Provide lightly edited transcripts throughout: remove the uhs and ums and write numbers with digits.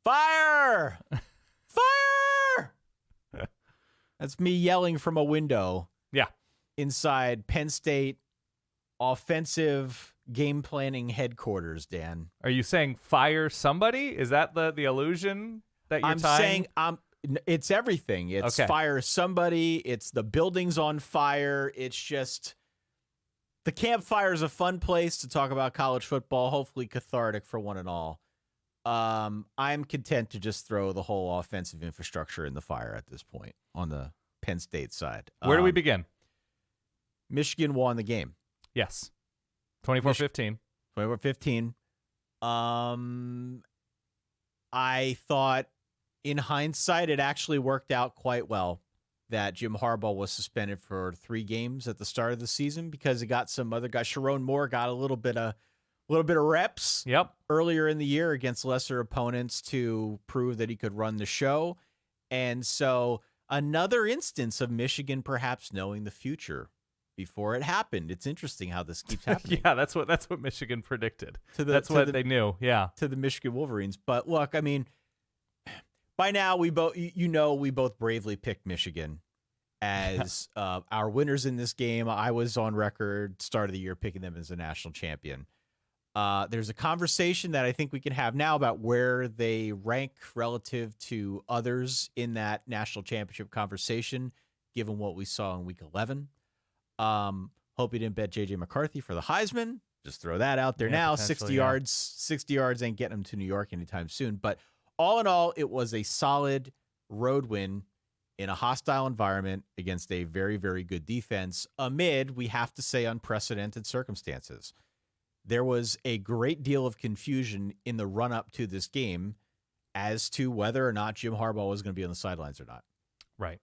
Fire! Fire! That's me yelling from a window. Yeah. Inside Penn State offensive game planning headquarters, Dan. Are you saying fire somebody? Is that the illusion that you're I'm tying? saying it's everything. It's fire somebody. It's the building's on fire. It's just the campfire is a fun place to talk about college football, hopefully cathartic for one and all. I'm content to just throw the whole offensive infrastructure in the fire at this point on the Penn State side. Where do we begin? Michigan won the game. Yes. 24-15. 24-15. I thought in hindsight it actually worked out quite well that Jim Harbaugh was suspended for 3 games at the start of the season because he got some other guys. Sharon Moore got a little bit of reps earlier in the year against lesser opponents to prove that he could run the show. And so another instance of Michigan perhaps knowing the future before it happened. It's interesting how this keeps happening. Yeah, that's what Michigan predicted. That's what they knew. Yeah. To the Michigan Wolverines. But look, I mean, by now we both bravely picked Michigan as our winners in this game. I was on record start of the year picking them as a national champion. There's a conversation that I think we can have now about where they rank relative to others in that national championship conversation, given what we saw in week 11. Hope you didn't bet J.J. McCarthy for the Heisman. Just throw that out there now. 60 yards ain't getting him to New York anytime soon. But all in all, it was a solid road win in a hostile environment against a very, very good defense amid, we have to say, unprecedented circumstances. There was a great deal of confusion in the run-up to this game as to whether or not Jim Harbaugh was going to be on the sidelines or not. Right.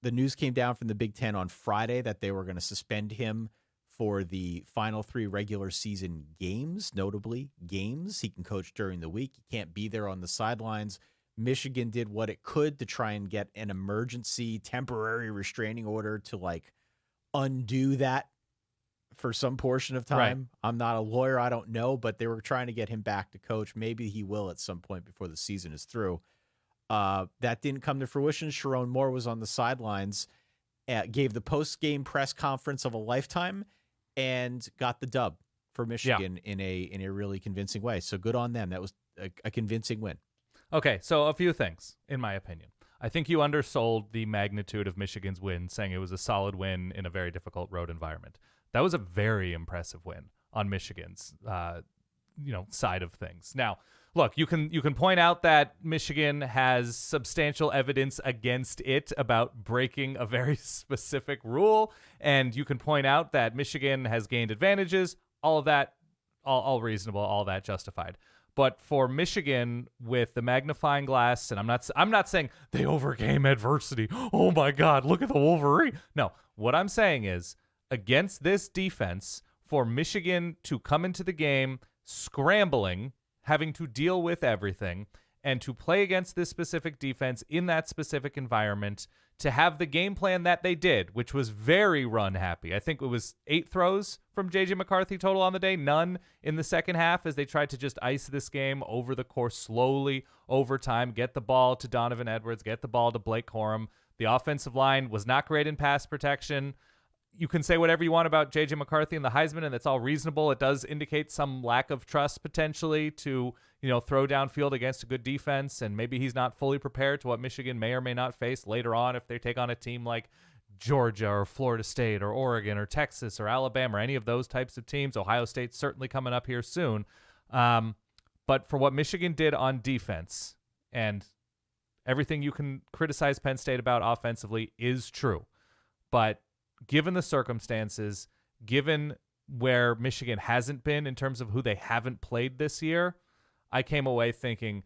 The news came down from the Big Ten on Friday that they were going to suspend him for the final 3 regular season games, notably games. He can coach during the week. He can't be there on the sidelines. Michigan did what it could to try and get an emergency temporary restraining order to undo that for some portion of time. Right. I'm not a lawyer. I don't know, but they were trying to get him back to coach. Maybe he will at some point before the season is through. That didn't come to fruition. Sharon Moore was on the sidelines, gave the post-game press conference of a lifetime, and got the dub for Michigan in a really convincing way. So good on them. That was a convincing win. Okay, so a few things, in my opinion. I think you undersold the magnitude of Michigan's win, saying it was a solid win in a very difficult road environment. That was a very impressive win on Michigan's side of things. Now, look, you can point out that Michigan has substantial evidence against it about breaking a very specific rule, and you can point out that Michigan has gained advantages. All of that, all reasonable, all that justified. But for Michigan, with the magnifying glass, and I'm not saying they overcame adversity. Oh my God, look at the Wolverine. No, what I'm saying is, against this defense, for Michigan to come into the game scrambling, having to deal with everything, and to play against this specific defense in that specific environment, to have the game plan that they did, which was very run-happy. I think it was 8 throws from J.J. McCarthy total on the day, none in the second half, as they tried to just ice this game over the course slowly over time, get the ball to Donovan Edwards, get the ball to Blake Corum. The offensive line was not great in pass protection. You can say whatever you want about J.J. McCarthy and the Heisman, and that's all reasonable. It does indicate some lack of trust potentially to, throw downfield against a good defense, and maybe he's not fully prepared to what Michigan may or may not face later on if they take on a team like Georgia or Florida State or Oregon or Texas or Alabama or any of those types of teams. Ohio State's certainly coming up here soon. But for what Michigan did on defense, and everything you can criticize Penn State about offensively is true, but given the circumstances, given where Michigan hasn't been in terms of who they haven't played this year, I came away thinking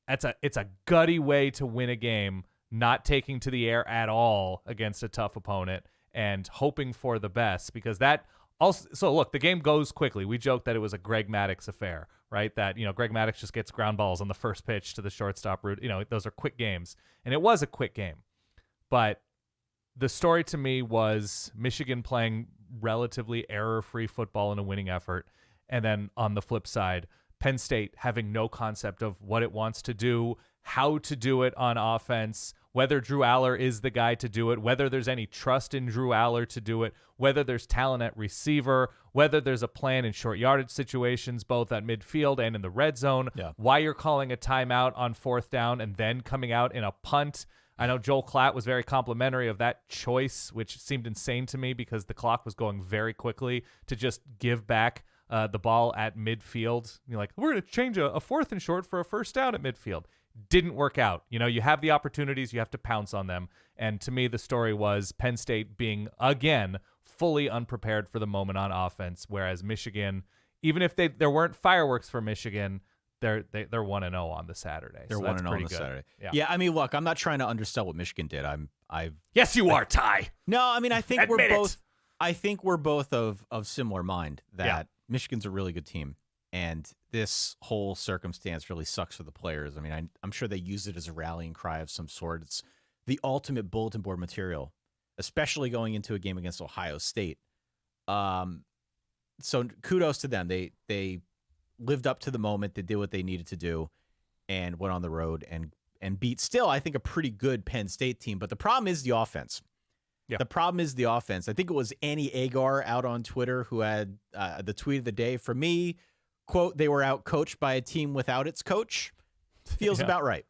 it's a gutty way to win a game, not taking to the air at all against a tough opponent and hoping for the best, because that also. So look, the game goes quickly. We joked that it was a Greg Maddux affair, right? That, Greg Maddux just gets ground balls on the first pitch to the shortstop route. Those are quick games, and it was a quick game, but the story to me was Michigan playing relatively error-free football in a winning effort. And then on the flip side, Penn State having no concept of what it wants to do, how to do it on offense, whether Drew Allar is the guy to do it, whether there's any trust in Drew Allar to do it, whether there's talent at receiver, whether there's a plan in short yardage situations, both at midfield and in the red zone, why you're calling a timeout on 4th down and then coming out in a punt. I know Joel Klatt was very complimentary of that choice, which seemed insane to me because the clock was going very quickly to just give back the ball at midfield. You're like, we're going to change a 4th and short for a 1st down at midfield. Didn't work out. You have the opportunities, you have to pounce on them. And to me, the story was Penn State being, again, fully unprepared for the moment on offense, whereas Michigan, even if there weren't fireworks for Michigan, they're 1-0 on the Saturday. They're 1-0 on the Saturday. Yeah. I mean, look, I'm not trying to undersell what Michigan did. Yes, you are, Ty. No, I mean, I think Admit it. I think we're both of similar mind that Michigan's a really good team. And this whole circumstance really sucks for the players. I mean, I'm sure they use it as a rallying cry of some sort. It's the ultimate bulletin board material, especially going into a game against Ohio State. So kudos to them. They lived up to the moment. They did what they needed to do and went on the road and beat still, I think, a pretty good Penn State team. But the problem is the offense. Yeah. The problem is the offense. I think it was Annie Agar out on Twitter who had the tweet of the day. For me, quote, they were out coached by a team without its coach. Feels about right.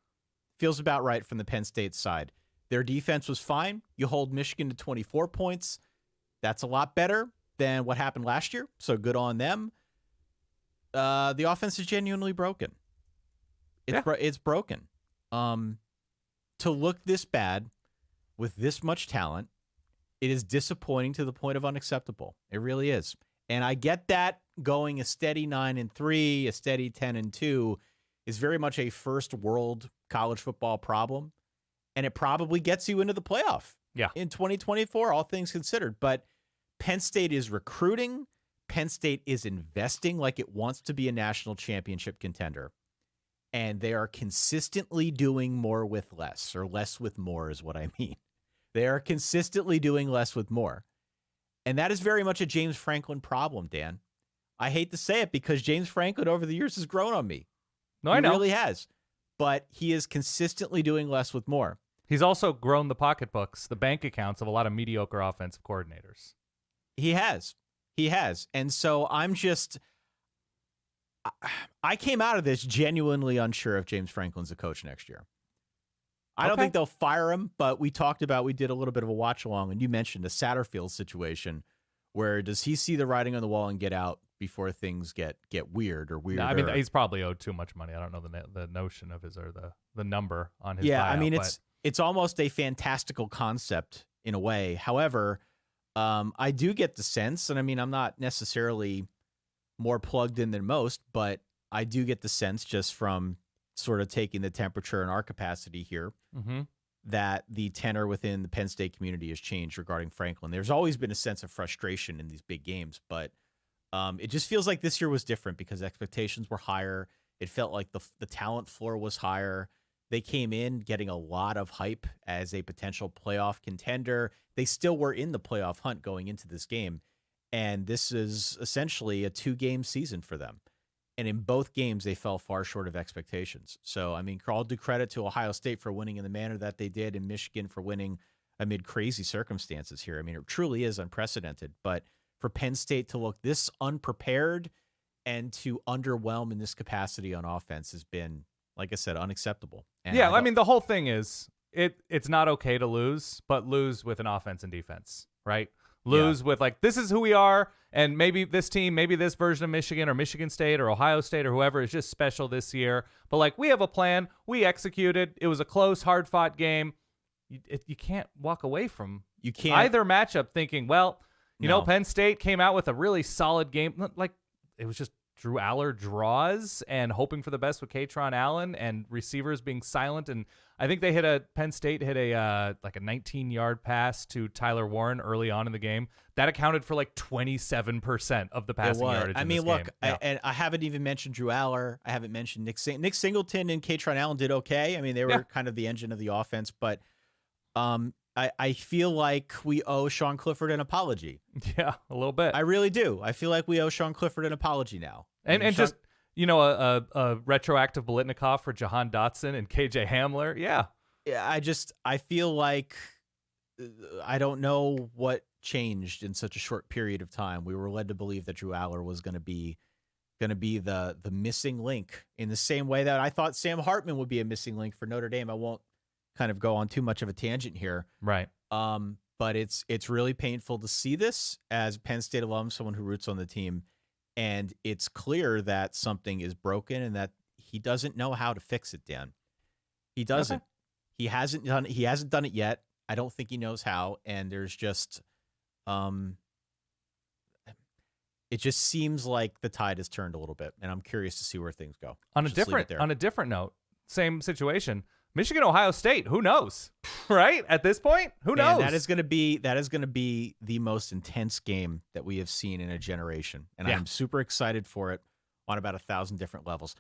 Feels about right from the Penn State side. Their defense was fine. You hold Michigan to 24 points. That's a lot better than what happened last year. So good on them. The offense is genuinely broken. It's broken. To look this bad with this much talent, it is disappointing to the point of unacceptable. It really is. And I get that going a steady 9-3, a steady 10-2 is very much a first world college football problem. And it probably gets you into the playoff in 2024, all things considered. But Penn State is recruiting. Penn State is investing like it wants to be a national championship contender. And they are consistently doing more with less, or less with more is what I mean. They are consistently doing less with more. And that is very much a James Franklin problem, Dan. I hate to say it because James Franklin over the years has grown on me. No, I know. He really has. But he is consistently doing less with more. He's also grown the pocketbooks, the bank accounts of a lot of mediocre offensive coordinators. He has. And so I came out of this genuinely unsure if James Franklin's a coach next year. I don't think they'll fire him, but we did a little bit of a watch along, and you mentioned the Satterfield situation where does he see the writing on the wall and get out before things get weird or weirder? No, I mean, he's probably owed too much money. I don't know the notion of his or the number on his buyout, I mean, it's almost a fantastical concept in a way. However, I do get the sense, and I mean, I'm not necessarily more plugged in than most, but I do get the sense just from sort of taking the temperature in our capacity here that the tenor within the Penn State community has changed regarding Franklin. There's always been a sense of frustration in these big games, but it just feels like this year was different because expectations were higher. It felt like the talent floor was higher. They came in getting a lot of hype as a potential playoff contender. They still were in the playoff hunt going into this game. And this is essentially a 2-game season for them. And in both games, they fell far short of expectations. So, I mean, I'll do credit to Ohio State for winning in the manner that they did and Michigan for winning amid crazy circumstances here. I mean, it truly is unprecedented. But for Penn State to look this unprepared and to underwhelm in this capacity on offense has been, like I said, unacceptable. And I mean, the whole thing is it's not okay to lose, but lose with an offense and defense, right? Lose with like, this is who we are, and maybe this team, maybe this version of Michigan or Michigan State or Ohio State or whoever is just special this year. But like, we have a plan. We executed. It was a close, hard-fought game. You can't walk away from either matchup thinking, well, you know, Penn State came out with a really solid game. Like, it was just Drew Allar draws and hoping for the best with Katron Allen and receivers being silent. And I think Penn State hit a 19-yard pass to Tyler Warren early on in the game. That accounted for like 27% of the passing yardage. I mean, look, and I haven't even mentioned Drew Allar. I haven't mentioned Nick Singleton and Katron Allen did okay. I mean, they were kind of the engine of the offense, but I feel like we owe Sean Clifford an apology. Yeah, a little bit. I really do. I feel like we owe Sean Clifford an apology now. And just a retroactive Biletnikoff for Jahan Dotson and KJ Hamler. Yeah. Yeah, I feel like I don't know what changed in such a short period of time. We were led to believe that Drew Allar was going to be the missing link in the same way that I thought Sam Hartman would be a missing link for Notre Dame. I won't kind of go on too much of a tangent here. Right. But it's really painful to see this as a Penn State alum, someone who roots on the team, and it's clear that something is broken and that he doesn't know how to fix it, Dan. He doesn't. Okay. He hasn't done it yet. I don't think he knows how, and there's just it just seems like the tide has turned a little bit, and I'm curious to see where things go. On a different note, same situation. Michigan, Ohio State. Who knows? Right? At this point, who knows? That is going to be the most intense game that we have seen in a generation, and I'm super excited for it on about 1,000 different levels.